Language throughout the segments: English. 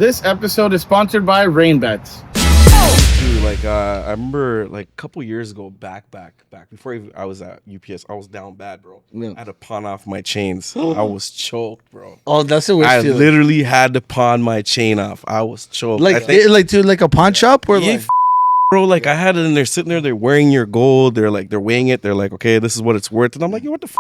This episode is sponsored by Rain Bets. Dude, like I remember like a couple years ago, back before I was at UPS, I was down bad, bro. Yeah. I had to pawn off my chains. I was choked, bro. Oh, that's the worst I feeling. literally had to pawn my chain off. I was choked. Like, I think, like to like a pawn shop or yeah, like. bro, like I had it and they're sitting there, they're wearing your gold, they're weighing it, they're like, okay, this is what it's worth, and I'm like, yo, what the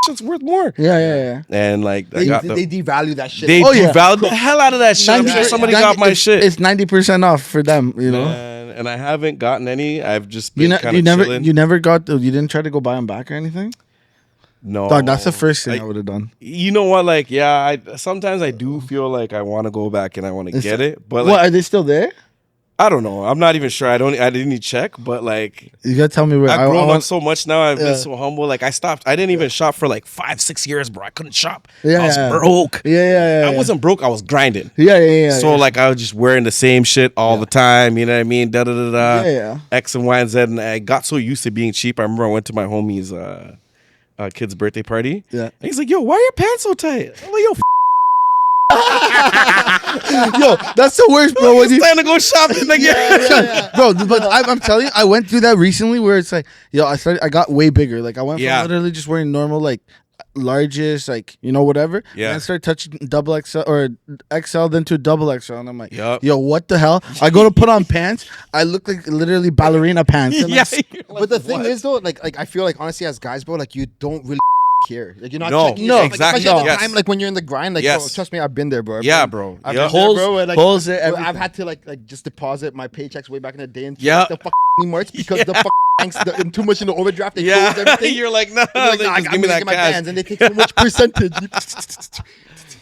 it's worth more. Yeah. And like They devalue that shit. They Oh, yeah. devalued the hell out of that shit. I'm sure somebody got my shit. It's 90% off for them, you know. And I haven't gotten any. I've just been kind You of never, chilling. you never got. You didn't try to go buy them back or anything. No, Dog, that's the first thing I would have done. You know what? Like, yeah, sometimes I do feel like I want to go back and I want to get it, but like, What, are they still there? I don't know. I'm not even sure. I didn't even check, but like, You gotta tell me where. I've grown up so much now. I've Yeah. been so humble. Like, I stopped. I didn't even shop for like 5-6 years, bro. I couldn't shop. Yeah, I was yeah. broke. Yeah. I wasn't broke. I was grinding. Yeah. So like I was just wearing the same shit all the time. You know what I mean? Da da da da. Yeah. X and Y and Z. And I got so used to being cheap. I remember I went to my homie's kid's birthday party. Yeah. And he's like, "Yo, why are your pants so tight?" I'm like, "Yo, Yo, that's the worst, bro. When it's time to go shopping again." Bro, but I'm telling you, I went through that recently where it's like, yo, I got way bigger. Like I went from literally just wearing normal, like largest, like, you know, whatever. Yeah. And I started touching double XL or XL, then to double XL. And I'm like, Yup. yo, what the hell? I go to put on pants. I look like literally ballerina pants. And Yeah. But the thing is though, like I feel like honestly as guys, bro, like you don't really care. Like you're not No, checking. no, like, exactly. Especially at the Yes. time, like when you're in the grind, like bro, Yes. trust me, I've been there, bro. Yeah, bro. I've Yup. been there, Holes- bro. Where, like, holes there, where everything. I've had to like just deposit my paychecks way back in the day and Yeah. the marts because the banks and too much in the overdraft. They Yeah, close everything. you're like, no, They're like, they nah, just I'm give me gonna that get my cash. bands and they take so much percentage.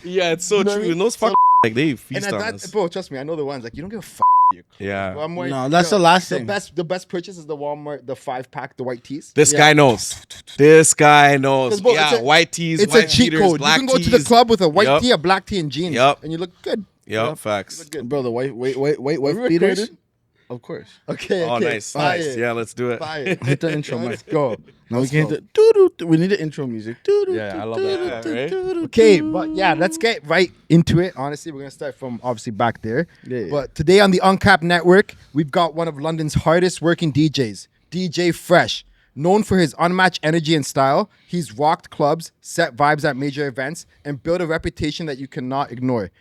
Yeah, it's so You know what I true. mean? And those like they And feast at on that, us. bro, trust me, I know the ones like you don't give a Yeah. Bro, I'm wearing, No, that's the last thing. The best purchase is the Walmart, the 5-pack, the white tees. This guy knows. This guy knows. 'Cause, bro, Yeah, it's a- white tees, It's white a cheat cheaters, code. You black can go tees. to the club with a white Yup. tee, a black tee, and jeans, Yup. and you look good. Yep, facts. Bro, the white we beaters. recorded? Of course. Okay. Oh, nice, nice. Yeah, let's do it. Fire. Hit the intro, man. Let's go. No, we Let's can't. go. We need the intro music. Yeah, I love that. Yeah, right? Okay, but yeah, let's get right into it. Honestly, we're gonna start from obviously back there. Yeah. But today on the Uncapped Network, we've got one of London's hardest working DJs, DJ Freshczz. Known for his unmatched energy and style, he's rocked clubs, set vibes at major events, and built a reputation that you cannot ignore.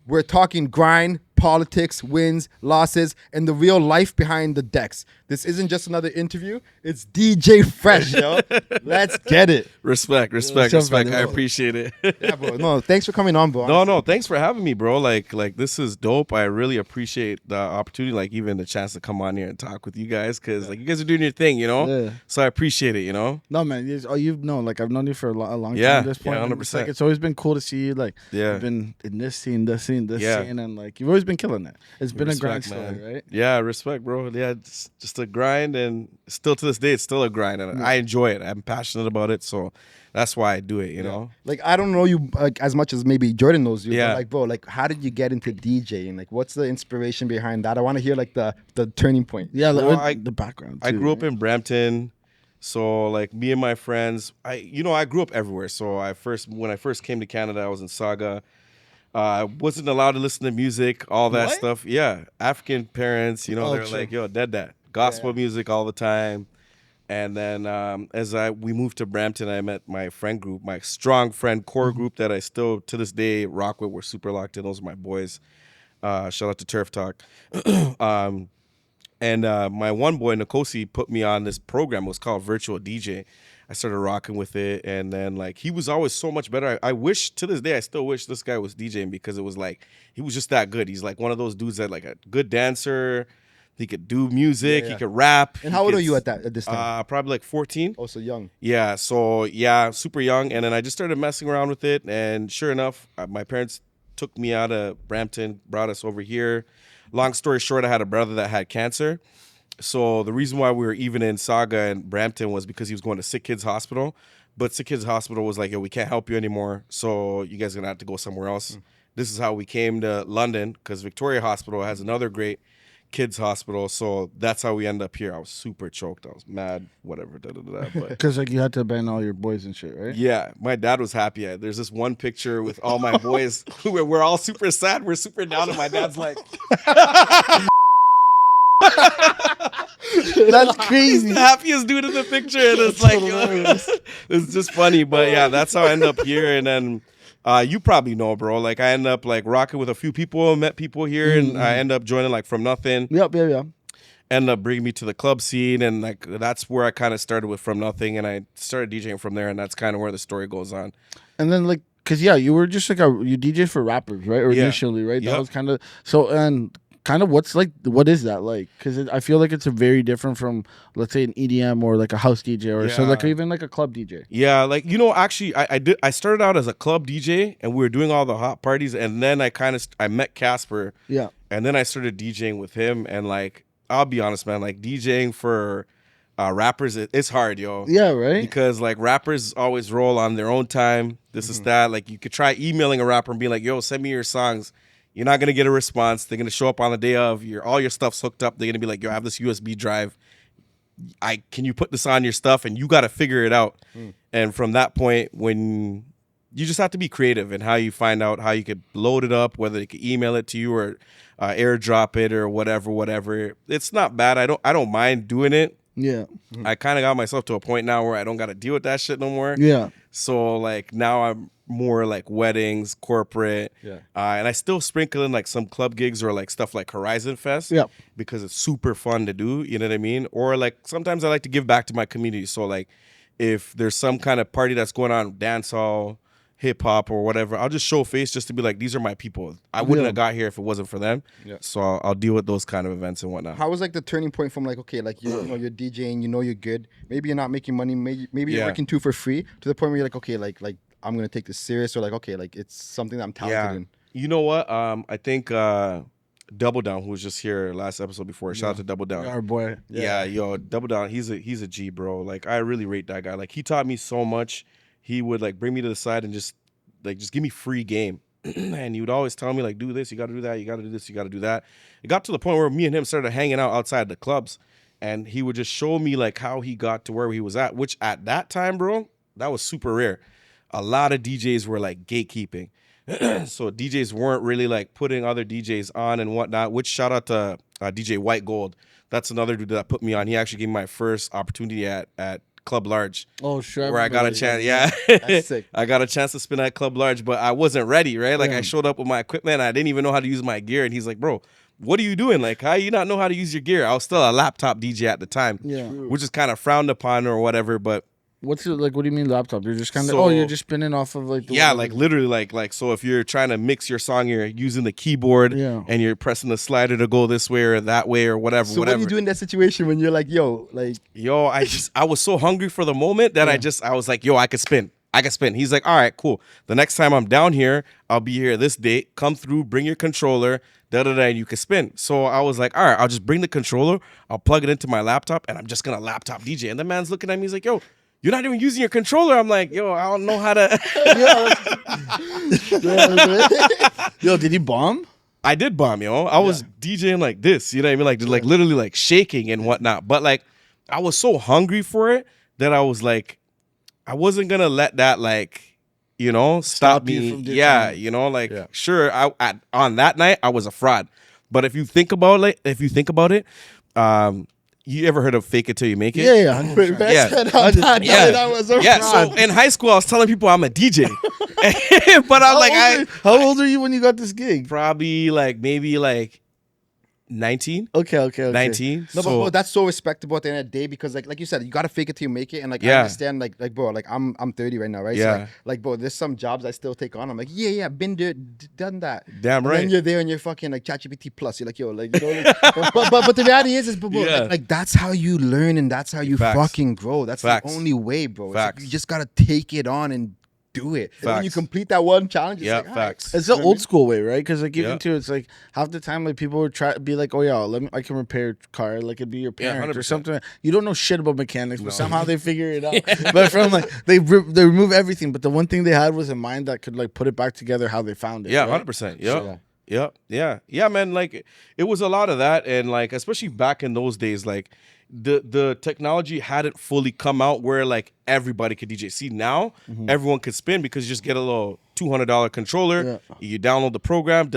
We're talking grind, politics, wins, losses, and the real life behind the decks. This isn't just another interview. It's DJ Freshczz, yo. Let's get it. Respect. I appreciate it. Yeah, bro. No, thanks for coming on, bro. No, thanks for having me, bro. Like this is dope. I really appreciate the opportunity, like even the chance to come on here and talk with you guys, because like you guys are doing your thing, you know. Yeah. So I appreciate it, you know. No, man. You've known, like I've known you for a long Yeah, time at this point. yeah, and 100%. It's always been cool to see you. Like, Yeah. you've been in this scene, Yeah. and like you've always been killing it. It's been a grind Respect, story, man. right? Yeah, respect, bro. Yeah, it's just a grind, and still to this day, it's still a grind, and I enjoy it. I'm passionate about it, so that's why I do it. You know. Like, I don't know you like as much as maybe Jordan knows you. Yeah. But like, bro, like, how did you get into DJing? Like, what's the inspiration behind that? I want to hear like the turning point. Yeah, Well, like, the background. I too, grew up right? in Brampton, so like me and my friends, I grew up everywhere. So when I first came to Canada, I was in Saga. I wasn't allowed to listen to music, all that What? stuff. Yeah, African parents, they're like, yo, that gospel music all the time. And then as we moved to Brampton, I met my friend group, my strong friend core group that I still to this day rock with. We're super locked in. Those are my boys. Shout out to Turf Talk. And my one boy, Nkosi, put me on this program. It was called Virtual DJ. I started rocking with it. And then, like, he was always so much better. I wish, to this day, I still wish this guy was DJing, because it was like, he was just that good. He's like one of those dudes that, like, a good dancer. He could do music. Yeah, yeah. He could rap. And how old are you at this time? Probably like 14. Oh, so young. Yeah, so yeah, super young. And then I just started messing around with it. And sure enough, my parents took me out of Brampton, brought us over here. Long story short, I had a brother that had cancer. So the reason why we were even in Saga and Brampton was because he was going to Sick Kids Hospital. But Sick Kids Hospital was like, yo, we can't help you anymore, so you guys are going to have to go somewhere else. This is how we came to London, because Victoria Hospital has another great kids hospital. So that's how we end up here. I was super choked. I was mad, whatever. But because like you had to abandon all your boys and shit, right? yeah, my dad was happy. There's this one picture with all my boys. We're all super sad. We're super down, and my dad's like, that's crazy. He's the happiest dude in the picture, and it's like, it's just funny. But yeah, that's how I end up here. And then you probably know, bro. Like I end up like rocking with a few people, met people here, and I end up joining like From Nothing. Yep. End up bringing me to the club scene, and like that's where I kind of started with From Nothing, and I started DJing from there, and that's kind of where the story goes on. And then like, cause yeah, you were just like you DJ for rappers, right? Or initially, right? That was kind of so. And kind of what is that like? Because I feel like it's a very different from, let's say, an EDM or like a house DJ or so like even like a club DJ. Yeah, like actually I started out as a club DJ, and we were doing all the hot parties, and then I met Casper. Yeah, and then I started DJing with him, and like I'll be honest, man, like DJing for rappers, it's hard, yo. Yeah, right. Because like rappers always roll on their own time. This is that. Like you could try emailing a rapper and be like, "Yo, send me your songs." You're not gonna get a response. They're gonna show up on the day of. All your stuff's hooked up. They're gonna be like, "Yo, I have this USB drive. Can you put this on your stuff?" And you got to figure it out. And from that point, when you just have to be creative in how you find out how you could load it up, whether they could email it to you or airdrop it or whatever. It's not bad. I don't mind doing it. Yeah. I kind of got myself to a point now where I don't got to deal with that shit no more. Yeah. So like now I'm more like weddings, corporate. Yeah. And I still sprinkle in like some club gigs or like stuff like Horizon Fest. Yeah. Because it's super fun to do. You know what I mean? Or like sometimes I like to give back to my community. So like if there's some kind of party that's going on, dance hall, hip hop or whatever, I'll just show face just to be like, these are my people. I wouldn't have got here if it wasn't for them. Yeah. So I'll deal with those kind of events and whatnot. How was like the turning point from like, okay, like you know you're DJing, you know you're good. Maybe you're not making money. Maybe you're working too for free to the point where you're like, okay, like I'm gonna take this serious, or like, okay, like it's something that I'm talented in. You know what? I think Double Down, who was just here last episode before. Shout out to Double Down. Our boy. Yeah, yo, Double Down. He's a G, bro. Like I really rate that guy. Like he taught me so much. He would like bring me to the side and just give me free game. And he would always tell me like, do this, you got to do that, you got to do this, you got to do that. It got to the point where me and him started hanging out outside the clubs, and he would just show me like how he got to where he was at, which at that time, bro, that was super rare. A lot of DJs were like gatekeeping. So DJs weren't really like putting other DJs on and whatnot, which shout out to DJ White Gold. That's another dude that put me on. He actually gave me my first opportunity at Club Large. Oh, sure. Where I got a chance. Yeah. That's sick. I got a chance to spin at Club Large, but I wasn't ready, right? Like I showed up with my equipment. I didn't even know how to use my gear. And he's like, bro, what are you doing? Like, how you not know how to use your gear? I was still a laptop DJ at the time. Yeah. Which is kind of frowned upon or whatever, but what's it like? What do you mean laptop? You're just kind of you're just spinning off of like the like literally like so if you're trying to mix your song, you're using the keyboard and you're pressing the slider to go this way or that way or whatever. So what do you do in that situation when you're like, yo, I was so hungry for the moment that I was like, yo, I could spin. He's like, all right, cool. The next time I'm down here, I'll be here this date. Come through, bring your controller, and you can spin. So I was like, all right, I'll just bring the controller, I'll plug it into my laptop, and I'm just gonna laptop DJ. And the man's looking at me, he's like, yo, you're not even using your controller. I'm like, yo, I don't know how to. Yo, did he bomb? I did bomb, yo. I was DJing like this, you know what I mean? Like literally like shaking and whatnot. But like, I was so hungry for it that I was like, I wasn't gonna let that like, stop me. Sure. On that night, I was a fraud. But if you think about it, you ever heard of fake it till you make it? Yeah. That was a fraud. So in high school, I was telling people I'm a DJ. But how old are you when you got this gig? Probably like maybe like 19. Okay. 19. No, but that's so respectable at the end of the day, because like you said, you gotta fake it till you make it. And like I understand, like bro, like I'm 30 right now, right? Yeah. So like bro, there's some jobs I still take on. I'm like, been there, done that. Damn right. And then you're there and you're fucking like ChatGPT plus. You're like, yo, like, but the reality is bro, like that's how you learn and that's how you fucking grow. That's the only way, bro. Like, you just gotta take it on and do it. And when you complete that one challenge, it's like, facts. It's the old school way, right? Because like even too, it's like half the time like people would try to be like, oh yeah, I can repair a car, like it'd be your parent or something. You don't know shit about mechanics, but somehow they figure it out. But from like they remove everything, but the one thing they had was a mind that could like put it back together how they found it. Yeah, right? 100%. Yeah, man. Like it was a lot of that, and like especially back in those days, like the technology hadn't fully come out where like everybody could DJ. See now, everyone could spin because you just get a little $200 controller. Yeah. You download the program.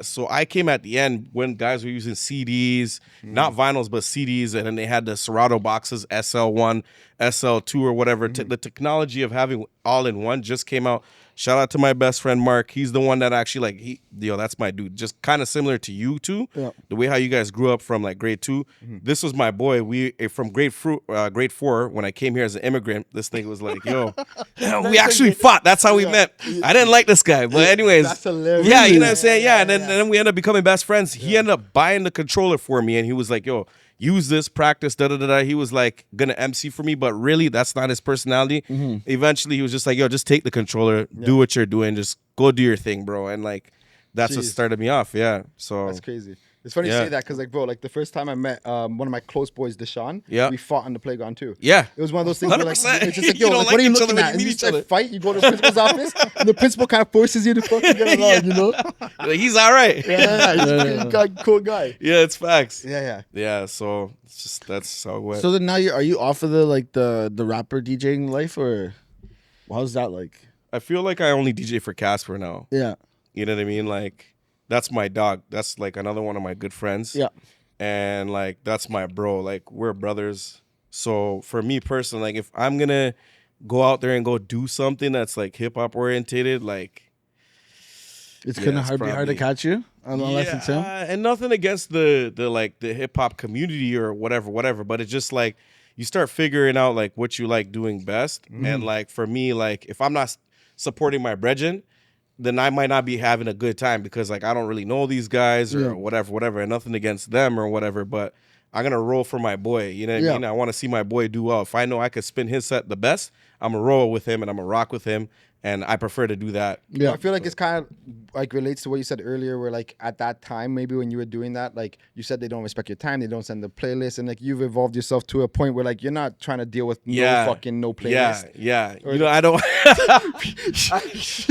So I came at the end when guys were using CDs, not vinyls but CDs, and then they had the Serato boxes, SL1, SL2, or whatever. The technology of having all in one just came out. Shout out to my best friend Mark. He's the one that actually that's my dude. Just kind of similar to you two. Yeah. The way how you guys grew up from like grade 2. This was my boy. We from grade 4 when I came here as an immigrant. This thing was like, yo, we actually fought. That's how we met. I didn't like this guy, but anyways, that's hilarious. Yeah, you know what I'm saying. Yeah, and then we ended up becoming best friends. He ended up buying the controller for me, and he was like, yo, use this, practice, He was like gonna MC for me, but really that's not his personality. Eventually he was just like, yo, just take the controller, do what you're doing, just go do your thing, bro. And like that's what started me off. Yeah. So that's crazy. It's funny you say that because like, bro, like the first time I met one of my close boys, Deshaun, we fought on the playground too. Yeah. It was one of those things where like, it's just like, yo, like, what are you looking at? And you just fight, you go to the principal's office, and the principal kind of forces you to fucking get along, you know? Like, he's all right. He's a cool guy. Yeah, it's facts. Yeah, so it's just, that's how it went. So then now are you off of the rapper DJing life, or how's that like? I feel like I only DJ for Casper now. Yeah. You know what I mean? Like, that's my dog. That's like another one of my good friends. Yeah. And like that's my bro. Like we're brothers. So for me personally, like if I'm gonna go out there and go do something that's like hip hop orientated, like it's gonna be hard to catch you unless it's him. And nothing against the hip hop community or whatever. But it's just like you start figuring out like what you like doing best. And like for me, like if I'm not supporting my brethren, then I might not be having a good time because like I don't really know these guys or whatever, and nothing against them or whatever, but I'm gonna roll for my boy. You know what I mean? I want to see my boy do well. If I know I could spin his set the best, I'm gonna roll with him and I'm gonna rock with him. And I prefer to do that. Yeah, I feel like it's kind of like relates to what you said earlier, where like at that time, maybe when you were doing that, like you said, they don't respect your time, they don't send the playlist, and like you've evolved yourself to a point where like you're not trying to deal with no playlist. Yeah. You know, I don't,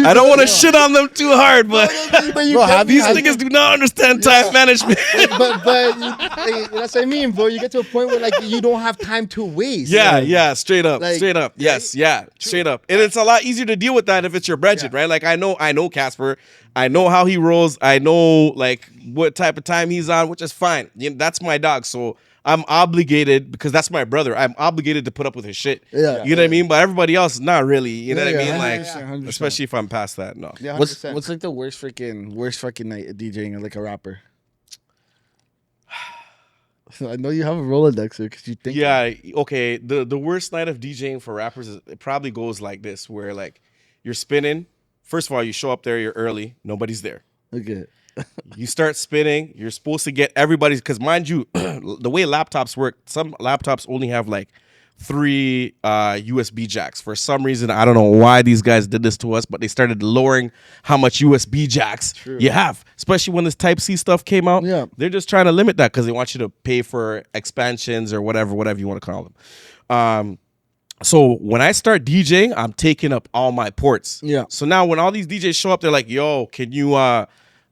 I don't want to shit on them too hard, but these niggas do not understand time management. but that's what I mean, bro. You get to a point where like you don't have time to waste. Yeah, straight up. Yes, straight up. And it's a lot easier to deal with that if it's your brethren, right? Like I know Casper, I know how he rolls, I know like what type of time he's on, which is fine. You know, that's my dog, so I'm obligated because that's my brother. I'm obligated to put up with his shit. Yeah, you know what I mean. But everybody else, not really. You know what I mean? Like, 100%. Especially if I'm past that. No. Yeah, what's like the worst fucking night DJing like a rapper? I know you have a Rolodex because you think. Yeah. Okay. The worst night of DJing for rappers it probably goes like this, where like you're spinning. First of all, you show up there, you're early, nobody's there. Okay. You start spinning, you're supposed to get everybody's, because mind you, the way laptops work, some laptops only have like 3 USB jacks. For some reason, I don't know why these guys did this to us, but they started lowering how much USB jacks you have, especially when this Type-C stuff came out. Yeah. They're just trying to limit that because they want you to pay for expansions or whatever you want to call them. So when I start DJing, I'm taking up all my ports. Yeah. So now when all these DJs show up, they're like, yo, can you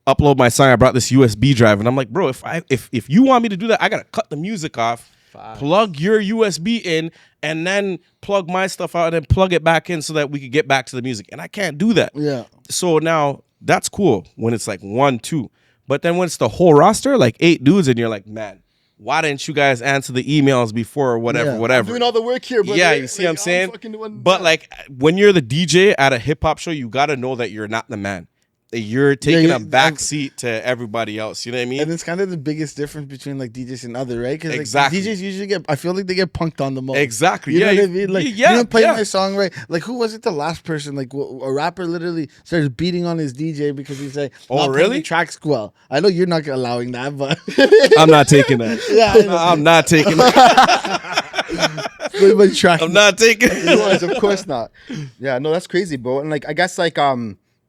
upload my song? I brought this USB drive. And I'm like, bro, if you want me to do that, I got to cut the music off, plug your USB in, and then plug my stuff out and then plug it back in so that we could get back to the music. And I can't do that. Yeah. So now that's cool when it's like 1, 2. But then when it's the whole roster, like 8 dudes, and you're like, man, why didn't you guys answer the emails before or whatever? I'm doing all the work here, but you see what I'm saying? But like when you're the DJ at a hip hop show, you got to know that you're not the man. You're taking a back seat to everybody else. You know what I mean? And it's kind of the biggest difference between like DJs and other, right? Because exactly. DJs usually I feel like they get punked on the most. Exactly. You know what I mean? Like, you didn't play my song right. Like, who was it? The last person, like a rapper literally starts beating on his DJ because he's like, oh, really? Tracks well. I know you're not allowing that, but I'm not taking that. I'm not taking that. I'm not taking it. Of course not. Yeah, no, that's crazy, bro. And like, I guess like,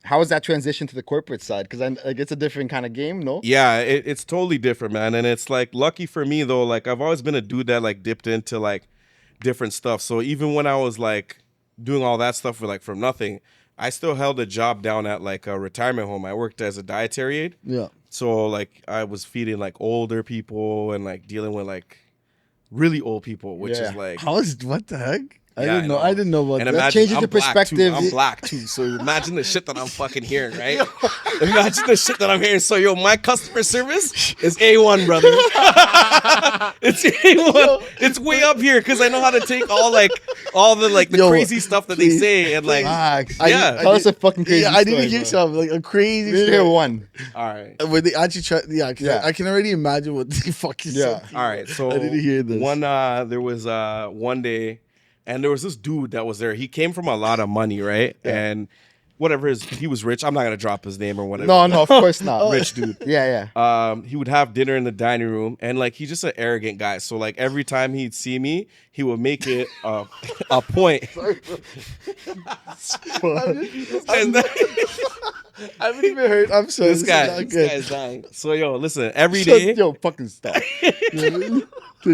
how is that transition to the corporate side? Because like it's a different kind of game, no? Yeah, it's totally different, man. And it's like lucky for me though. Like I've always been a dude that like dipped into like different stuff. So even when I was like doing all that stuff with like from nothing, I still held a job down at like a retirement home. I worked as a dietary aide. Yeah. So like I was feeding like older people and like dealing with like really old people, which is like What the heck? I Yeah, didn't know. I didn't know about and that. imagine, changes I'm the black perspective. Too. I'm black too, so imagine the shit that I'm fucking hearing, right? Imagine the shit that I'm hearing. So yo, my customer service is A1, brother. It's A1. It's way up here because I know how to take all the crazy stuff that they say and like Tell us a fucking crazy I story, didn't hear bro. something like a crazy. We didn't hear one. all right. When they actually try, Yeah. I can already imagine what they fucking said. All right, so I didn't hear this. There was one day, and there was this dude that was there. He came from a lot of money, right? And whatever he was rich. I'm not gonna drop his name or whatever. No, of course not. Rich dude. Yeah. He would have dinner in the dining room, and like he's just an arrogant guy. So like every time he'd see me, he would make it a point. And then- I haven't even heard. I'm sorry. this guy's dying. So yo, listen, every Shut- day Yo, fucking stop.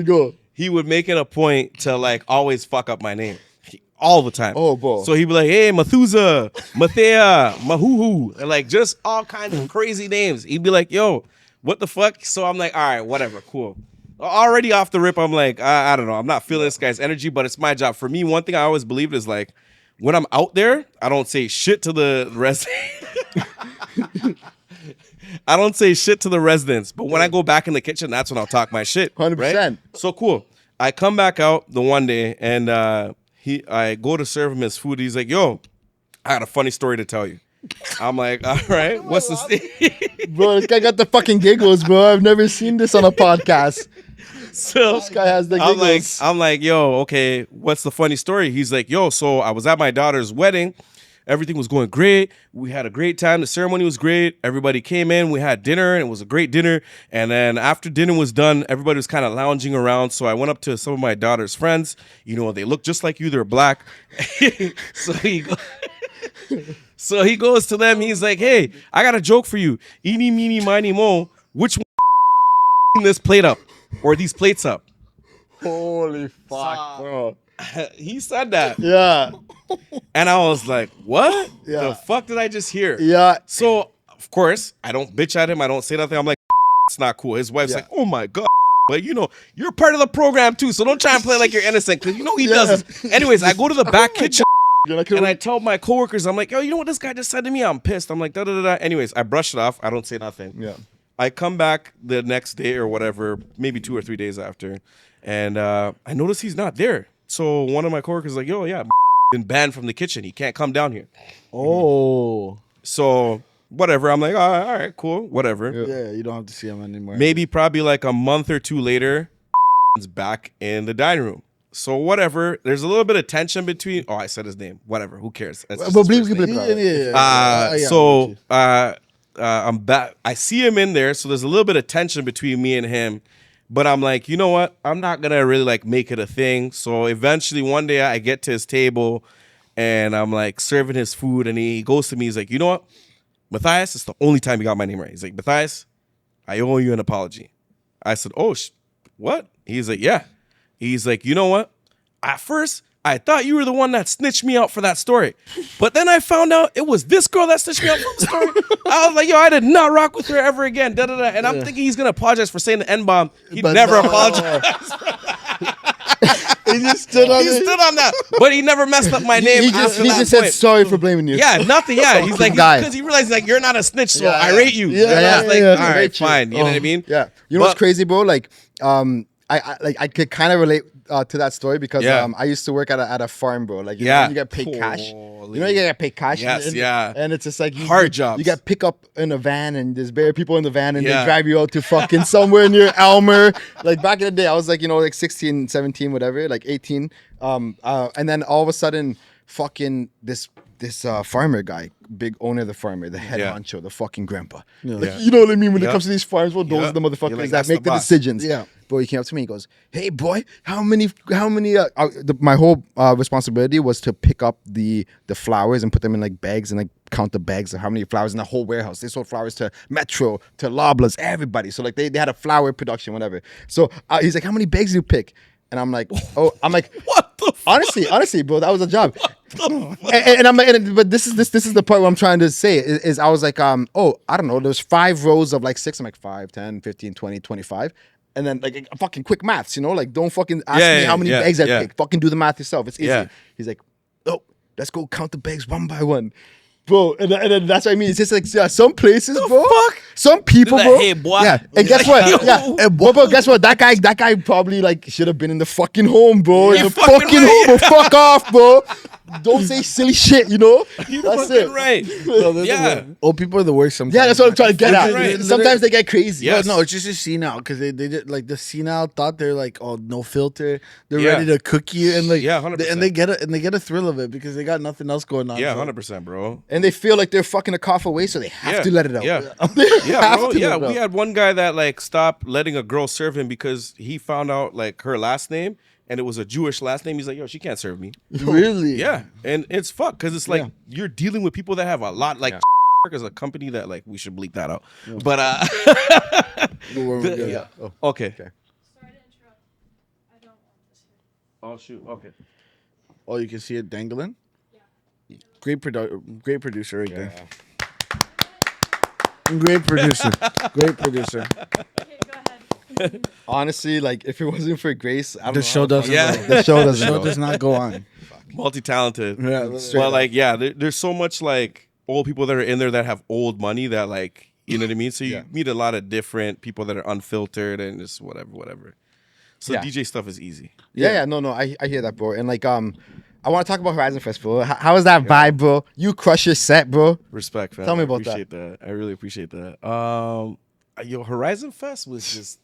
Go. he would make it a point to like always fuck up my name. All the time. Oh, boy. So he'd be like, hey, Methusa, Mathea, Mahuhu, and like just all kinds of crazy names. He'd be like, yo, what the fuck? So I'm like, all right, whatever, cool. Already off the rip, I'm like, I don't know. I'm not feeling this guy's energy, but it's my job. For me, one thing I always believed is like, when I'm out there, I don't say shit to the I don't say shit to the residents, but when I go back in the kitchen, that's when I'll talk my shit. 100%. Right? So cool. I come back out the one day and I go to serve him his food. He's like, yo, I got a funny story to tell you. I'm like, all right, what's the thing? Bro, this guy got the fucking giggles, bro. I've never seen this on a podcast. So This guy has the giggles. I'm like, yo, okay, what's the funny story? He's like, yo, so I was at my daughter's wedding. Everything was going great. We had a great time. The ceremony was great. Everybody came in. We had dinner, and it was a great dinner. And then after dinner was done, everybody was kind of lounging around. So I went up to some of my daughter's friends. You know, they look just like you. They're black. So he goes to them. He's like, hey, I got a joke for you. Eeny, meeny, miny, mo. Which one this plate up or these plates up? Holy fuck, bro. He said that. Yeah. And I was like, what? Yeah. The fuck did I just hear? Yeah. So, of course, I don't bitch at him. I don't say nothing. I'm like, it's not cool. His wife's like, oh my God. But you know, you're part of the program too. So don't try and play like you're innocent because you know he doesn't. Anyways, I go to the back kitchen and I tell my coworkers, I'm like, yo, you know what this guy just said to me? I'm pissed. I'm like, da da da da. Anyways, I brush it off. I don't say nothing. Yeah. I come back the next day or whatever, maybe 2 or 3 days after, and I notice he's not there. So one of my coworkers is like, yo, yeah, been banned from the kitchen. He can't come down here. Oh. So whatever. I'm like, all right, cool, whatever. Yeah, you don't have to see him anymore. Maybe probably like a month or two later, is back in the dining room. So whatever. There's a little bit of tension between. Oh, I said his name. Whatever. Who cares? That's just But his bleep, first name. Yeah. I'm back. I see him in there, so there's a little bit of tension between me and him. But I'm like, you know what? I'm not gonna really like make it a thing. So eventually, one day I get to his table, and I'm like serving his food, and he goes to me. He's like, you know what, Matthias? It's the only time you got my name right. He's like, Matthias, I owe you an apology. I said, oh, what? He's like, yeah. He's like, you know what? At first, I thought you were the one that snitched me out for that story. But then I found out it was this girl that snitched me out for the story. I was like, yo, I did not rock with her ever again. Da, da, da. And I'm thinking he's going to apologize for saying the N-bomb. He never apologized. He just stood on He stood on that. But he never messed up my name. He just that said point. sorry for blaming you. Yeah, nothing. Yeah, he's like, guy. because he realized like you're not a snitch, so Yeah. I rate you. Yeah, And I was like, yeah, all I right, rate you. fine. You know what I mean? Yeah. You know what's crazy, bro? Like, I could kind of relate to that story because I used to work at a farm, bro. Like, you know, when you get paid cash. You know, you get paid cash. Yes, and, and it's just like hard jobs. You get pick up in a van, and there's bare people in the van, and Yeah. they drive you out to fucking somewhere near Elmer. Like back in the day, I was like, you know, like 16, 17, whatever, like 18. And then all of a sudden, fucking this farmer guy, big owner of the farmer, the head honcho, the fucking grandpa. Like, you know what I mean? When it comes to these farms, well, those are the motherfuckers You're like, that that's make the the boss. decisions. Yeah. Boy, he came up to me. He goes, "Hey, boy, how many? My whole responsibility was to pick up the flowers and put them in like bags and like count the bags of how many flowers in the whole warehouse. They sold flowers to Metro, to Loblaws, everybody. So like they had a flower production, whatever. So he's like, how many bags do you pick? And I'm like, oh, I'm like, What the fuck? honestly, bro, that was a job. But this is the part what I'm trying to say is I was like, oh, I don't know, there's 5 rows of like 6. I'm like 5, 10, 15, 20, 25. And then like fucking quick maths, you know, like don't fucking ask me how many eggs I pick. Fucking do the math yourself. It's easy. Yeah. He's like, oh, let's go count the bags one by one. Bro, and then that's what I mean. It's just like some places, bro. Fuck? Some people, Like, bro. hey, boy. Yeah, and guess what? Yeah, and bro, guess what? That guy probably like should have been in the fucking home, bro. You're In the fucking fucking right. home, bro. Fuck off, bro. Don't say silly shit, you know. You're That's fucking it. right. No, they're the Yeah. worst. Old people are the worst sometimes. Yeah, that's what I'm trying to get at. Right. Sometimes they get crazy. Yes. No, it's just a senile because they did like the senile thought they're like, oh, no filter. They're Yeah. ready to cook you and like 100%. and they get a thrill of it because they got nothing else going on. Yeah, so. 100%, bro. And they feel like they're fucking a cough away, so they have to let it out. Yeah, They yeah, have bro. to Yeah, let it we out. had one guy that like stopped letting a girl serve him because he found out like her last name and it was a Jewish last name. He's like, yo, she can't serve me. Really? Yeah, and it's fucked because it's like you're dealing with people that have a lot like is a company that like we should bleep that out. But Yeah. okay. Sorry to interrupt. I don't want this here. Oh shoot. Okay. Oh, you can see it dangling. Yeah. Great producer right there. Great producer. Great producer. Okay, go ahead. Honestly, like if it wasn't for Grace, I don't The know show how doesn't. Yeah. go. the show The doesn't show go. does not go on. Multi-talented. Yeah. But like, yeah, there's so much like old people that are in there that have old money that like, you know what I mean? So you meet a lot of different people that are unfiltered and just whatever. So Yeah. DJ stuff is easy. Yeah, no, I hear that, bro. And like, I want to talk about Horizon Festival. How was that vibe, bro? You crush your set, bro. Respect, fam. Tell me I about appreciate that. I really appreciate that. Yo, Horizon Fest was just,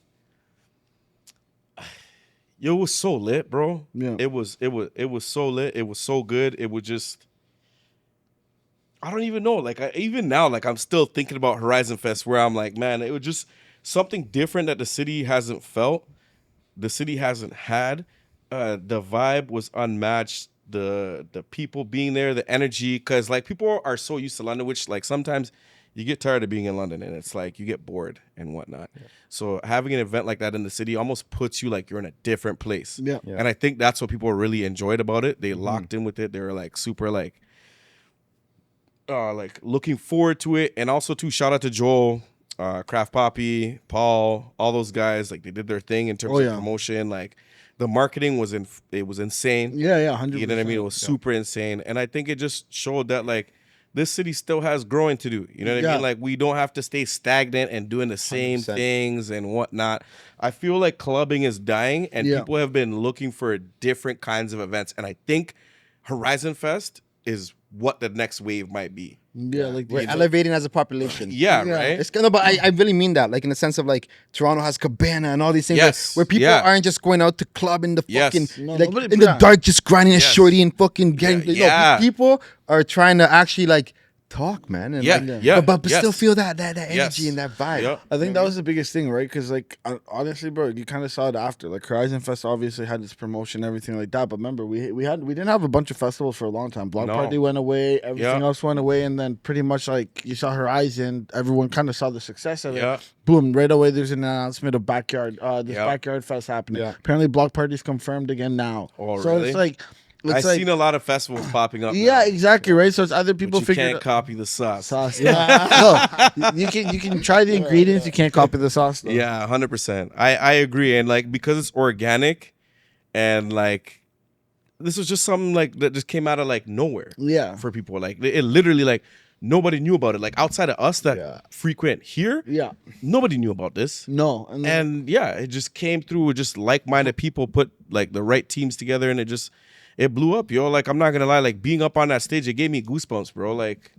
yo, it was so lit, bro. Yeah. It was so lit. It was so good. It was just, I don't even know. Like even now, like I'm still thinking about Horizon Fest, where I'm like, man, it was just something different that the city hasn't felt, the city hasn't had. The vibe was unmatched. The people being there, the energy, because like people are so used to London, which like sometimes you get tired of being in London and it's like you get bored and whatnot. Yeah. So having an event like that in the city almost puts you like you're in a different place. Yeah. And I think that's what people really enjoyed about it. They locked in with it. They were like super like looking forward to it. And also too, shout out to Joel, Craft Poppy, Paul, all those guys. Like they did their thing in terms of promotion. Like the marketing was insane. Yeah, 100%. You know what I mean? It was super insane. And I think it just showed that like this city still has growing to do. You know what I mean? Like we don't have to stay stagnant and doing the same 100%. things and whatnot. I feel like clubbing is dying and people have been looking for different kinds of events. And I think Horizon Fest is what the next wave might be. Yeah, like We're elevating as a population. Yeah, right? It's kind of, but I really mean that, like in the sense of like Toronto has Cabana and all these things Yes. where people aren't just going out to club in the Yes. fucking No, like nobody- in the dark just grinding a Yes. shorty and fucking getting. Yeah. No, people are trying to actually like talk, man. And Yeah, like, yeah, but yes. still feel that energy Yes. and that vibe. Yep. I think that was the biggest thing, right? Because, like, honestly, bro, you kind of saw it after. Like, Horizon Fest obviously had its promotion, everything like that. But remember, we didn't have a bunch of festivals for a long time. Block No. Party went away, everything else went away, and then pretty much like you saw Horizon, everyone kind of saw the success of it. Yeah. Boom! Right away, there's an announcement of Backyard, this Yeah. Backyard Fest happening. Yeah. Apparently, Block Party's confirmed again now. Oh, so really? it's like. I've seen a lot of festivals popping up. Yeah, now, exactly, right. So it's either people but you figure can't copy the sauce. sauce. Yeah, no, you can try the ingredients. You can't copy the sauce. Though. Yeah, 100%. I agree, and like because it's organic, and like this was just something like that just came out of like nowhere. Yeah. for people like it literally like nobody knew about it. Like outside of us that frequent here, Yeah. nobody knew about this. No. And yeah, it just came through with just like-minded people put like the right teams together, and it blew up, yo. Like I'm not gonna lie, like being up on that stage, it gave me goosebumps, bro. Like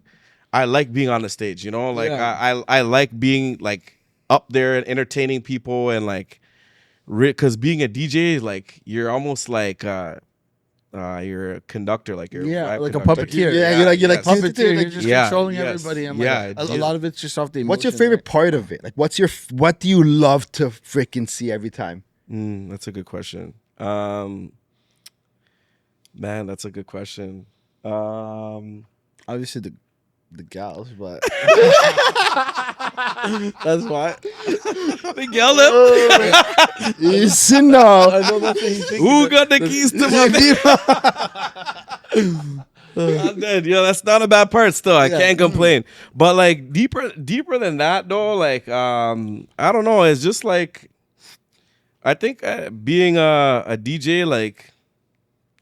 I like being on the stage, you know. Like I like being like up there and entertaining people, and like because being a DJ, like you're almost like you're a conductor, like you're Yeah, vibe like a conductor. puppeteer. Yeah, you're like yes. Puppeteer, you're just Yeah, controlling yes. everybody. And Yeah, like, a lot of it's just off the emotion. What's your favorite part of it? Like, what do you love to freaking see every time? That's a good question. Man, that's a good question. Obviously, the gals, but that's why. The gal them? Listen now. I know that's what he's thinking. Who got the keys to my I'm dead. Yo, that's not a bad part still. I can't complain. But like deeper than that though, like I don't know. It's just like I think being a DJ, like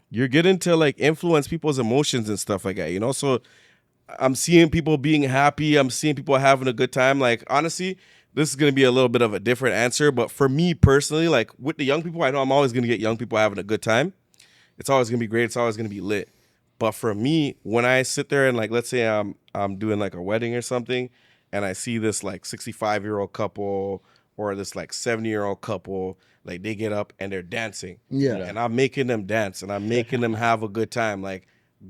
you're getting to like influence people's emotions and stuff like that, you know? So I'm seeing people being happy. I'm seeing people having a good time. Like honestly, this is going to be a little bit of a different answer. But for me personally, like with the young people, I know I'm always going to get young people having a good time. It's always going to be great. It's always going to be lit. But for me, when I sit there and like, let's say I'm doing like a wedding or something, and I see this like 65-year-old couple or this like 70-year-old couple, like they get up and they're dancing. Yeah. And I'm making them dance and I'm making them have a good time. Like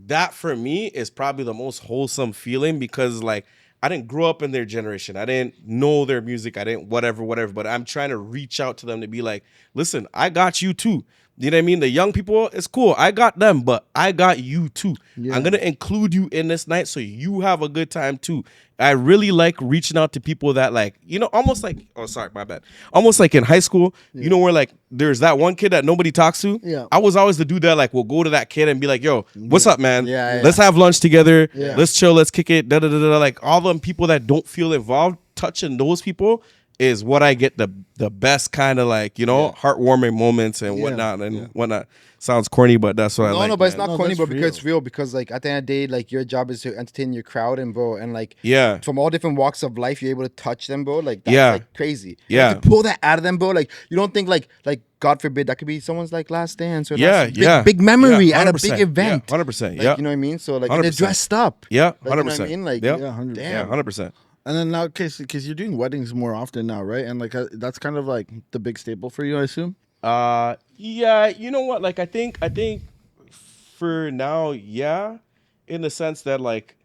that for me is probably the most wholesome feeling because like I didn't grow up in their generation. I didn't know their music. I didn't whatever. But I'm trying to reach out to them to be like, listen, I got you too. You know what I mean? The young people, it's cool. I got them, but I got you too. Yeah. I'm going to include you in this night so you have a good time too. I really like reaching out to people that like, you know, almost like, oh, sorry, my bad. Almost like in high school, you know, where like there's that one kid that nobody talks to. Yeah. I was always the dude that like will go to that kid and be like, yo, what's up, man? Yeah. Let's have lunch together. Yeah. Let's chill. Let's kick it. Like all them people that don't feel involved, touching those people is what I get the best kind of like, you know, heartwarming moments and whatnot and whatnot. Sounds corny, but that's what I like. No, but it's not corny, but real. because it's real. Because like at the end of the day, like your job is to entertain your crowd and bro, and like from all different walks of life, you're able to touch them, bro. Like that's like crazy. Yeah, like, to pull that out of them, bro. Like you don't think like God forbid that could be someone's like last dance or big memory at a big event. 100%. Yeah, you know what I mean. So like they're dressed up. Yeah, 100%. Like, you know what I mean? Like 100%. Yeah, 100%. And then now, because you're doing weddings more often now, right? And like that's kind of like the big staple for you, I assume. Yeah, you know what? Like I think for now, yeah, in the sense that like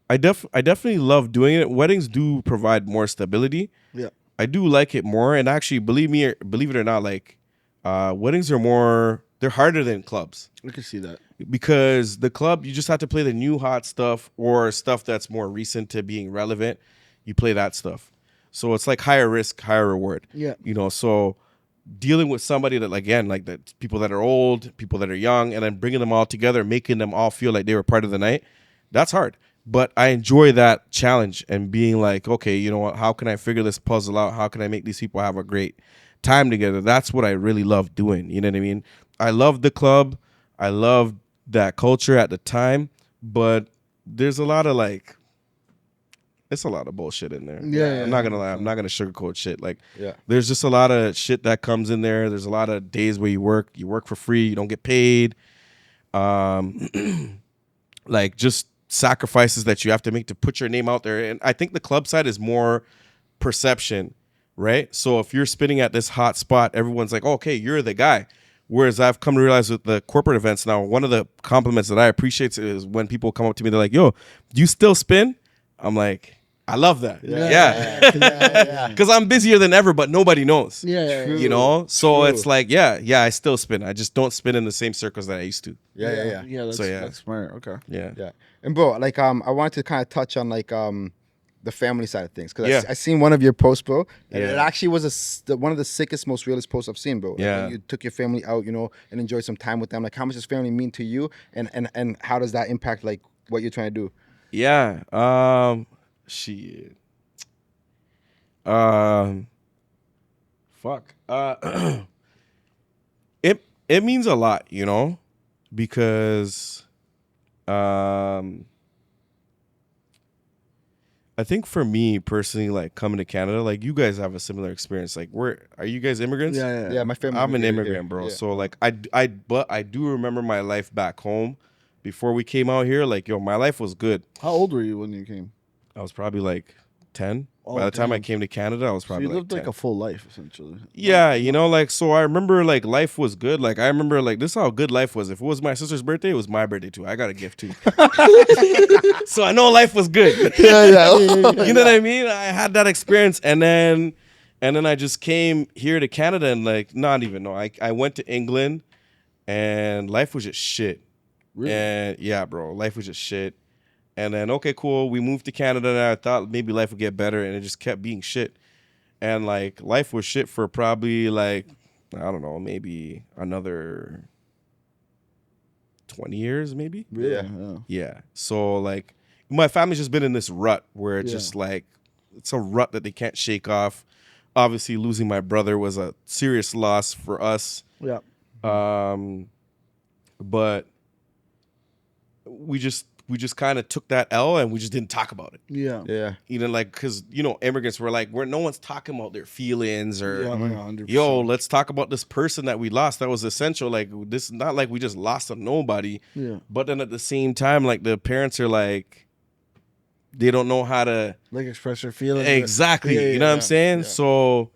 I definitely love doing it. Weddings do provide more stability. Yeah, I do like it more, and actually, believe it or not, like weddings are they're harder than clubs. I can see that. Because the club, you just have to play the new hot stuff or stuff that's more recent to being relevant. You play that stuff. So it's like higher risk, higher reward. Yeah. You know, so dealing with somebody that, again, like the people that are old, people that are young, and then bringing them all together, making them all feel like they were part of the night, that's hard. But I enjoy that challenge and being like, okay, you know what, how can I figure this puzzle out? How can I make these people have a great time together? That's what I really love doing. You know what I mean? I love the club. I love that culture at the time, but there's a lot of like, it's a lot of bullshit in there. Yeah, I'm not gonna lie. I'm not gonna sugarcoat shit. Like, Yeah. there's just a lot of shit that comes in there. There's a lot of days where you work for free, you don't get paid. Like just sacrifices that you have to make to put your name out there. And I think the club side is more perception, right? So if you're spinning at this hot spot, everyone's like, oh, okay, you're the guy. Whereas I've come to realize with the corporate events now, one of the compliments that I appreciate is when people come up to me, they're like, yo, do you still spin? I'm like, I love that. Yeah. Because I'm busier than ever, but nobody knows. You know? So it's like, yeah, I still spin. I just don't spin in the same circles that I used to. Yeah. That's smart. Okay. Yeah. And bro, like I wanted to kind of touch on like the family side of things because I seen one of your posts, bro, and it actually was one of the sickest, most realest posts I've seen, bro. Yeah. Like, you took your family out, you know, and enjoyed some time with them. Like, how much does family mean to you, and how does that impact like what you're trying to do? Yeah. Shit. Fuck. It means a lot, you know, because I think for me personally, like coming to Canada, like you guys have a similar experience. Like, are you guys immigrants? Yeah, my family. I'm an immigrant, bro. Yeah. So like, but I do remember my life back home before we came out here. Like, yo, my life was good. How old were you when you came? I was probably like 10. Oh, By the time I came to Canada, I was probably so you lived like 10. like a full life, essentially. Yeah, you know, like, so I remember, like, life was good. Like, I remember, like, this is how good life was. If it was my sister's birthday, it was my birthday, too. I got a gift, too. So I know life was good. Yeah. You know what I mean? I had that experience, and then I just came here to Canada, and, like, not even, no. I went to England, and life was just shit. Really? And, yeah, bro, life was just shit. And then, okay, cool. We moved to Canada, and I thought maybe life would get better, and it just kept being shit. And, like, life was shit for probably, like, I don't know, maybe another 20 years, maybe? Yeah. So, like, my family's just been in this rut where it's just, like, it's a rut that they can't shake off. Obviously, losing my brother was a serious loss for us. Yeah. But we just kind of took that L and we just didn't talk about it. Yeah. You know, like, because, you know, immigrants were like, no one's talking about their feelings or, 100%. yo, let's talk about this person that we lost. That was essential. Like, this is not like we just lost a nobody. Yeah. But then at the same time, like, the parents are like, they don't know how to like express their feelings. Exactly. You know what I'm saying? Yeah. So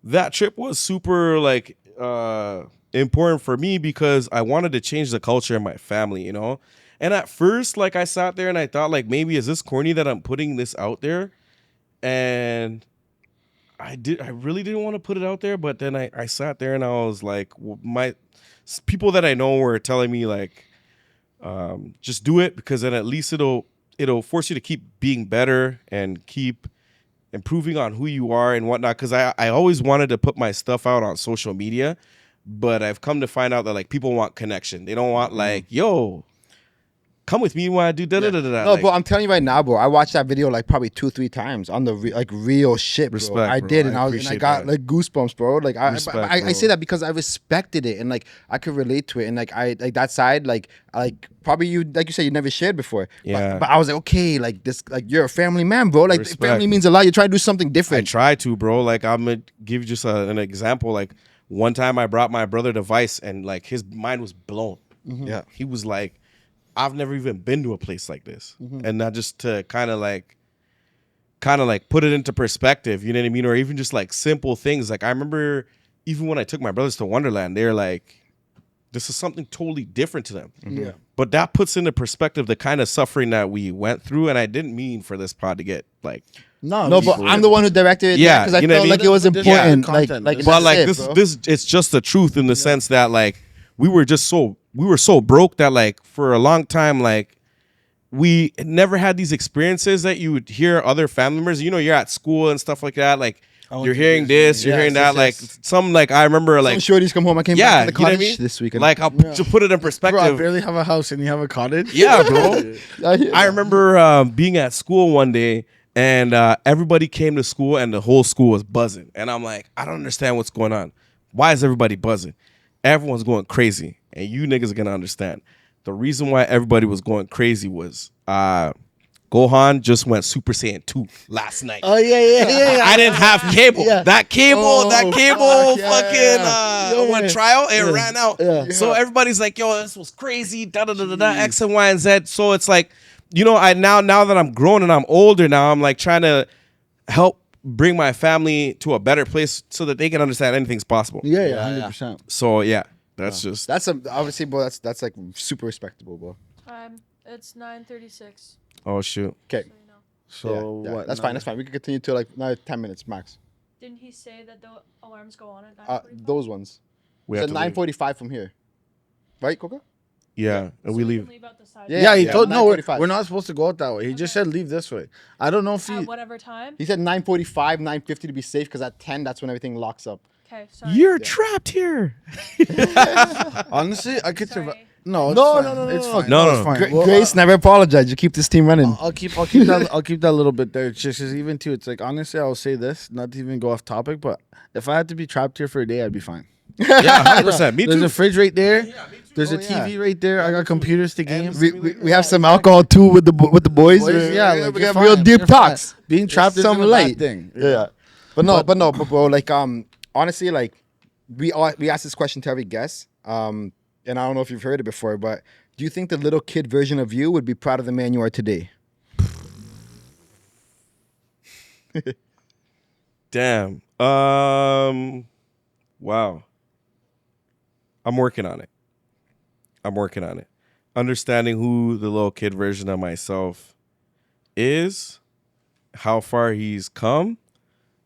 that trip was super, like, important for me because I wanted to change the culture in my family, you know? And at first, like, I sat there and I thought, like, maybe is this corny that I'm putting this out there? And I really didn't want to put it out there, but then I sat there and I was like, my people that I know were telling me, like, just do it because then at least it'll force you to keep being better and keep improving on who you are and whatnot. Because I always wanted to put my stuff out on social media, but I've come to find out that, like, people want connection. They don't want, like, yo, come with me when I do da-da-da-da. No, like, bro, I'm telling you right now, bro. I watched that video like probably 2-3 times on the real shit, bro. Respect, I bro. did, and I I got that. like goosebumps, bro. Like I Respect, say that because I respected it and like I could relate to it, and like I like that side, like probably you, like you said, you never shared before. Yeah. But I was like, okay, like this, like you're a family man, bro. Like Respect. family means a lot. You try to do something I different. try to, bro. Like, I'm gonna give you just an example. Like, one time I brought my brother to Vice, and, like, his mind was blown. Mm-hmm. Yeah, he was like, I've never even been to a place like this. Mm-hmm. And not just to kind of like put it into perspective, you know what I mean? Or even just like simple things. Like, I remember even when I took my brothers to Wonderland, they're like, this is something totally different to them. Mm-hmm. Yeah. But that puts into perspective the kind of suffering that we went through. And I didn't mean for this pod to get like, No, but I'm the one who directed it. Yeah, because I you know what felt I like mean? it was But this is important. content. Like, But, but that's like it, this, it's just the truth in the sense that, like, we were so broke that, like, for a long time, like, we never had these experiences that you would hear other family members. You know, you're at school and stuff like that. Like, you're hearing this, you're hearing that. Like, some, like, I remember, like, some shorties come home. I came yeah, back to the you know what I cottage mean? this weekend. Like, to put it in perspective. Bro, I barely have a house and you have a cottage. Yeah, bro. I I remember being at school one day, and everybody came to school, and the whole school was buzzing. And I'm like, I don't understand what's going on. Why is everybody buzzing? Everyone's going crazy, and you niggas are gonna understand. The reason why everybody was going crazy was Gohan just went Super Saiyan 2 last night. Oh yeah. I didn't have cable. Yeah. That cable, fuck, fucking went trial. It ran out. Yeah. So everybody's like, "Yo, this was crazy." Da da da da da. X and Y and Z. So it's like, you know, I now that I'm grown and I'm older now, I'm like trying to help bring my family to a better place so that they can understand anything's possible. Yeah, 100%. So yeah, that's just obviously, bro. That's like super respectable, bro. It's 9:36. oh shoot. Okay, So you know. So yeah, what? that's fine. That's fine. We can continue to like another 10 minutes max. Didn't he say that the alarms go on at 9:45? Those ones. We So have to leave. 9:45 from here, right, Coca? Yeah, and So we can leave. leave out the side. Yeah. Yeah, he told no. 9:45. We're not supposed to go out that way. He just said leave this way. I don't know if he. At whatever time. He said 9:45, 9:50 to be safe because at 10 that's when everything locks up. Okay, sorry. You're trapped here. Honestly, I could survive. Sorry. No, it's No, fine. no, no, It's no. fine. No, it's no. fine. Well, Grace never apologized. You keep this team running. I'll keep that. I'll keep that little bit there. It's just 'cause even too. It's like honestly, I'll say this, not to even go off topic, but if I had to be trapped here for a day, I'd be fine. Yeah, 100%. Me There's too. a fridge right there. There's Oh, a TV right there. I got computers to game. We have some alcohol too with the boys. Yeah, like, we you're have real fine, deep you're fine. talks. Being trapped is some a light. bad thing. Yeah. But bro, like honestly, like we ask this question to every guest. And I don't know if you've heard it before, but do you think the little kid version of you would be proud of the man you are today? Damn. Wow. I'm working on it. Understanding who the little kid version of myself is, how far he's come,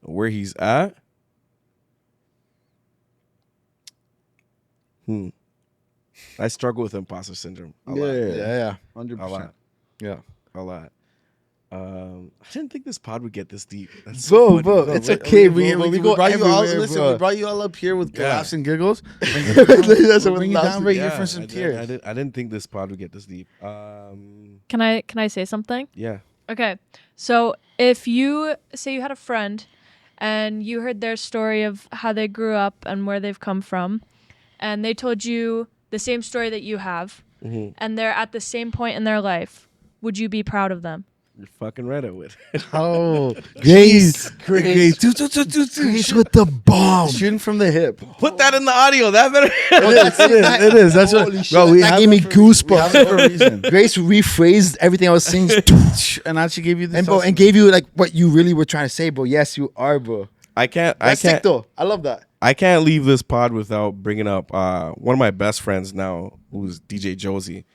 where he's at. I struggle with imposter syndrome. A lot. Yeah. 100%. A lot. Yeah. A lot. I didn't think this pod would get this deep. That's Bro, so funny. it's okay. We go brought you all. everywhere, Listen, bro. we brought you all up here with laughs and giggles. That's what Bring you laughs down and- right here for some tears. I didn't think this pod would get this deep. Can I say something? Yeah. Okay. So if you say you had a friend and you heard their story of how they grew up and where they've come from, and they told you the same story that you have, and they're at the same point in their life, would you be proud of them? You're fucking right, I would. Oh, Grace Grace with the bomb. shooting from the hip. Put that in the audio. That better. It is. That's what. Holy shit, Bro, we that have gave me it for- we have it for a goosebumps. reason. Grace rephrased everything I was saying, And actually gave you this. and bro, and gave you like what you really were trying to say, bro. Yes, you are, bro. That's sick though. I love that. I can't leave this pod without bringing up one of my best friends now, who's DJ Josie.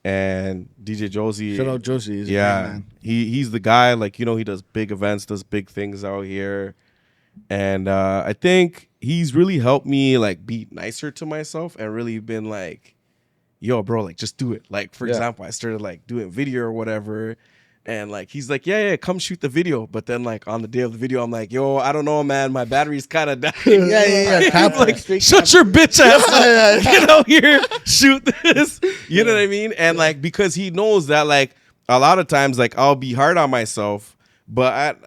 And DJ Josie, Shout out Josie. He's a great yeah, man. he's the guy. Like, you know, he does big events, does big things out here, and I think he's really helped me like be nicer to myself and really been like, yo, bro, like just do it. Like, for example, I started like doing video or whatever. And like he's like, yeah, come shoot the video. But then like on the day of the video, I'm like, yo, I don't know, man, my battery's kind of dying. Yeah. He's like, shut your bitch ass up. Get out here, shoot this. You know what I mean? And like because he knows that like a lot of times like I'll be hard on myself, but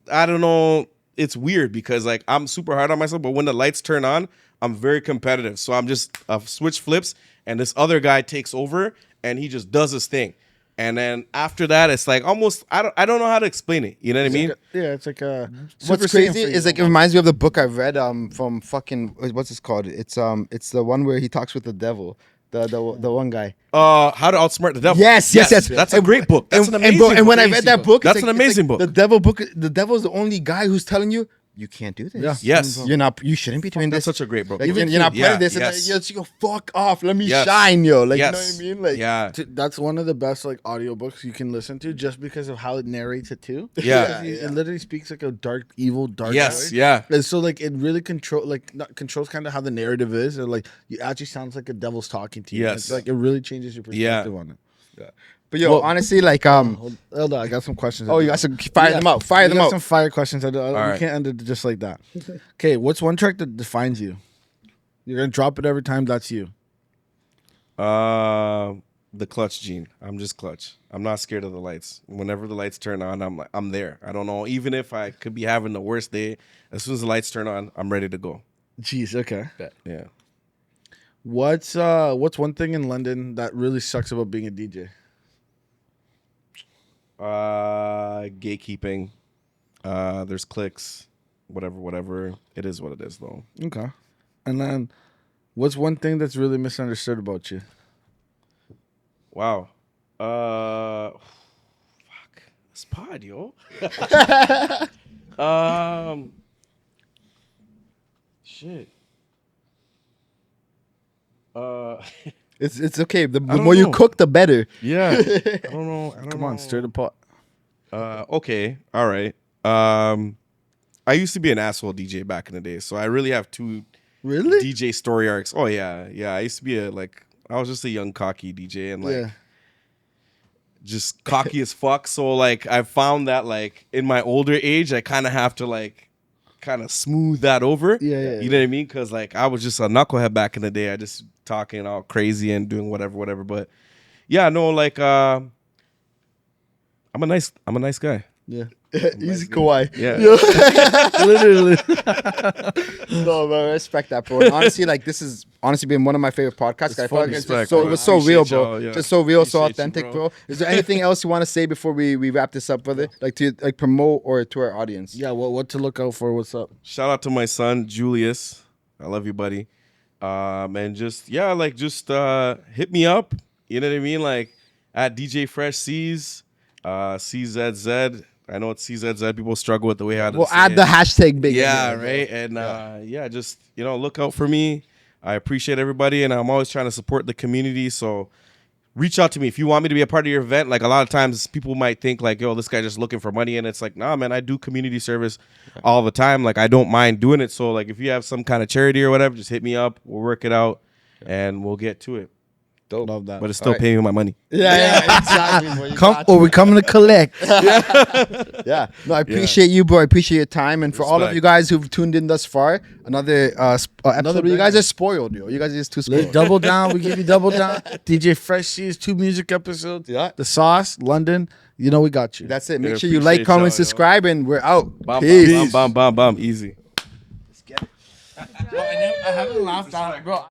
I don't know. It's weird because like I'm super hard on myself, but when the lights turn on, I'm very competitive. So I'm just switch flips, and this other guy takes over, and he just does his thing. And then after that, it's like almost I don't know how to explain it. You know what I mean? It's like a. What's crazy is like it reminds me of the book I read from fucking what's this called? It's the one where he talks with the devil. The one guy. How to Outsmart the Devil. Yes. That's a great book. That's an amazing bro, and when I book. read that book, That's it's an like- amazing it's like book. The devil's the only guy who's telling you you can't do this. Yeah. Yes. You shouldn't be doing That's this. such a great book. Like, you're not part of this, and yes. you go fuck off. Let me Yes. shine, yo. Like Yes. you know what I mean? Like yeah. That's one of the best like audiobooks you can listen to just because of how it narrates it too. Yeah. Because it literally speaks like a dark, evil, dark. Yes. way. Yeah. And so like it really controls kind of how the narrative is, and like it actually sounds like a devil's talking to you. Yes. It's like it really changes your perspective on it. But yo, Well- honestly, like Hold on, I got some questions. oh, you got some fire them out. Fire We them got out. some fire questions. We right. can't end it just like that. Okay, what's one track that defines you? You're gonna drop it every time. That's you. The clutch gene. I'm just clutch. I'm not scared of the lights. Whenever the lights turn on, I'm there. I don't know. Even if I could be having the worst day, as soon as the lights turn on, I'm ready to go. Jeez. Okay. Yeah. What's one thing in London that really sucks about being a DJ? Gatekeeping. There's clicks. Whatever. It is what it is, though. Okay. And then, what's one thing that's really misunderstood about you? Wow. Fuck. This pod, yo. Shit. It's okay. The don't more you know. cook, the better. Yeah. I don't know. Come on, stir the pot. Okay. All right. I used to be an asshole DJ back in the day, so I really have two Really? DJ story arcs. Oh yeah. I used to be I was just a young cocky DJ and like just cocky as fuck. So like I found that like in my older age, I kind of have to like kind of smooth that over. Yeah. You know what I mean? Because like I was just a knucklehead back in the day. I just talking all crazy and doing whatever. But yeah, no, like I'm a nice guy. Yeah. Easy Kawhi. Yeah. Literally. No, bro, I respect that, bro. And honestly, like this is honestly been one of my favorite podcasts. I feel like it's Respect, just so bro. it was so real, Appreciate bro. y'all, yeah. Just so real, so Appreciate you, authentic, bro. bro. Is there anything else you want to say before we wrap this up, brother? Like to like promote or to our audience? Yeah. What to look out for? What's up? Shout out to my son Julius. I love you, buddy. And just hit me up. You know what I mean? Like at DJ Freshczz, CZZ. I know it's CZZ. People struggle with the way how to We'll say add it. the hashtag big. Yeah, in there, right. And just look out for me. I appreciate everybody, and I'm always trying to support the community. So reach out to me if you want me to be a part of your event. Like a lot of times, people might think like, "Yo, this guy just looking for money," and it's like, "Nah, man, I do community service all the time. Like I don't mind doing it. So like, if you have some kind of charity or whatever, just hit me up. We'll work it out, and we'll get to it." Dope. Love that. But it's still paying me my money. Yeah, exactly. Boy. We're coming to collect. Yeah. No, I appreciate you, bro. I appreciate your time. And for all of Respect. you guys who've tuned in thus far, another episode. You guys are spoiled, yo. You guys are just too spoiled. Let's double down. We give you double down. DJ Freshczz, 2 music episodes. Yeah. The Sauce, London. You know we got you. That's it. Make Yeah, sure you like, appreciate comment, y'all, yo. subscribe, and we're out. Bam, Peace. bam, bam, bam, bam, bam. Easy. I haven't laughed out, bro.